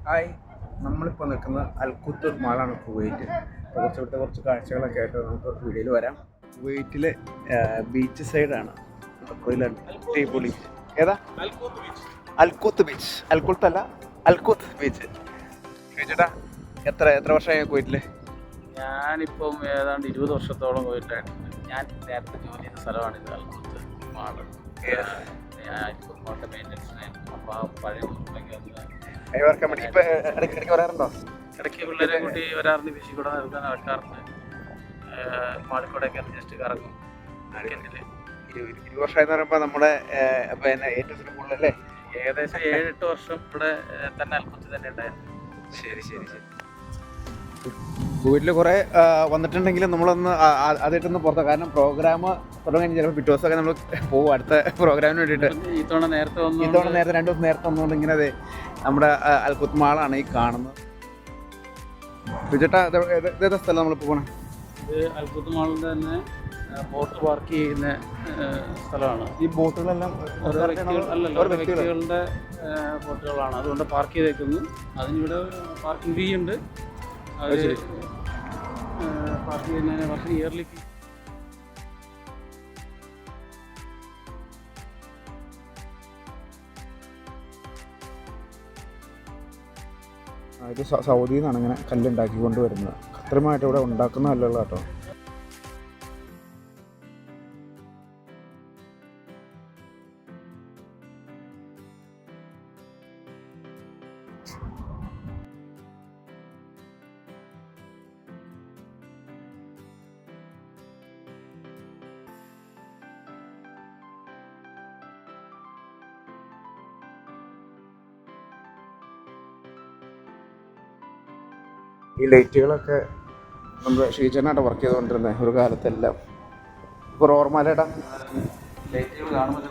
Hi, നമ്മളിപ്പോൾ നിൽക്കുന്ന അൽക്കുത്തൂർ മാളാണ് Kuwait. കുറച്ച് കാഴ്ചകളൊക്കെ ആയിട്ട് നമുക്ക് വീഡിയോയിൽ വരാം. കുവൈറ്റിലെ ബീച്ച് സൈഡാണ്. അടിപൊളി. ഏതാ? അൽക്കുത്ത് ബീച്ച്. അൽക്കുത്തല്ല, അൽക്കുത്ത് ബീച്ച്. ചേട്ടാ, എത്ര വർഷമായി കുവൈറ്റിൽ? ഞാനിപ്പം ഏതാണ്ട് 20 വർഷത്തോളം പോയിട്ടായിട്ടുണ്ട്. ഞാൻ നേരത്തെ ജോലി ചെയ്ത സ്ഥലമാണിത്, അൽക്കുത്ത് മാള്. ഞാനിപ്പോൾ ഇങ്ങോട്ട് മെയിൻ്റനൻസിനായിരുന്നു. അപ്പോൾ ആ പഴയ ഓർമ്മയ്ക്ക് ഇടയ്ക്ക് വരാറുണ്ടോ? ഇടയ്ക്ക് പിള്ളേരെ കൂട്ടി വരാറുണ്ട്. ബീച്ചിൽ കൂടെ നടക്കാറുണ്ട്. മാളിക്കൂടെയൊക്കെ ജസ്റ്റ് കറങ്ങും. 20 വർഷമായി പറയുമ്പോൾ നമ്മുടെ ഏറ്റവും കൂടുതലല്ലേ? ഏകദേശം 7-8 വർഷം ഇവിടെ തന്നെ അൽക്കുത്ത് തന്നെ ഉണ്ടായിരുന്നു. ശരി. വീട്ടിൽ കുറേ വന്നിട്ടുണ്ടെങ്കിലും നമ്മളൊന്ന് ആദ്യമായിട്ടൊന്ന് പുറത്ത്, കാരണം പ്രോഗ്രാം തുടങ്ങി ചിലപ്പോൾ പിറ്റേ ദിവസമൊക്കെ നമ്മൾ പോകും അടുത്ത പ്രോഗ്രാമിന് വേണ്ടിയിട്ട്. ഇത്തവണ നേരത്തെ 2 ദിവസം നേരത്തെ വന്നുകൊണ്ട് ഇങ്ങനെ അതെ നമ്മുടെ അൽക്കുത്ത് മാളാണ് ഈ കാണുന്നത്. ചേട്ടാ, ഏതാ സ്ഥലം നമ്മളിപ്പോൾ പോകണം? ഇത് അൽക്കുത്ത് മാളിൻ്റെ തന്നെ ബോട്ട് പാർക്ക് ചെയ്യുന്ന സ്ഥലമാണ്. ഈ ബോട്ടുകളെല്ലാം വ്യക്തികളുടെ ബോട്ടുകളാണ്, അതുകൊണ്ട് പാർക്ക് ചെയ്തേക്കുന്നു. അതിനിവിടെ പാർക്കിംഗ് ഫീ ഉണ്ട്. അത് പാർക്ക് ചെയ്യുന്നതിന് വർഷം ഇയർലി ഫീ. ഇത് സൗദിയിൽ നിന്നാണ് ഇങ്ങനെ കല്ലുണ്ടാക്കി കൊണ്ടുവരുന്നത്. കൃത്രിമമായിട്ട് ഇവിടെ ഉണ്ടാക്കുന്നതല്ലല്ലോ കേട്ടോ. ഈ ലൈറ്റുകളൊക്കെ നമ്മുടെ ഷീജനായിട്ട് വർക്ക് ചെയ്തുകൊണ്ടിരുന്നത് ഒരു കാലത്തെല്ലാം. ഇപ്പോൾ ഓർമ്മയിലേട്ടാ ലൈറ്റുകൾ കാണുമ്പോൾ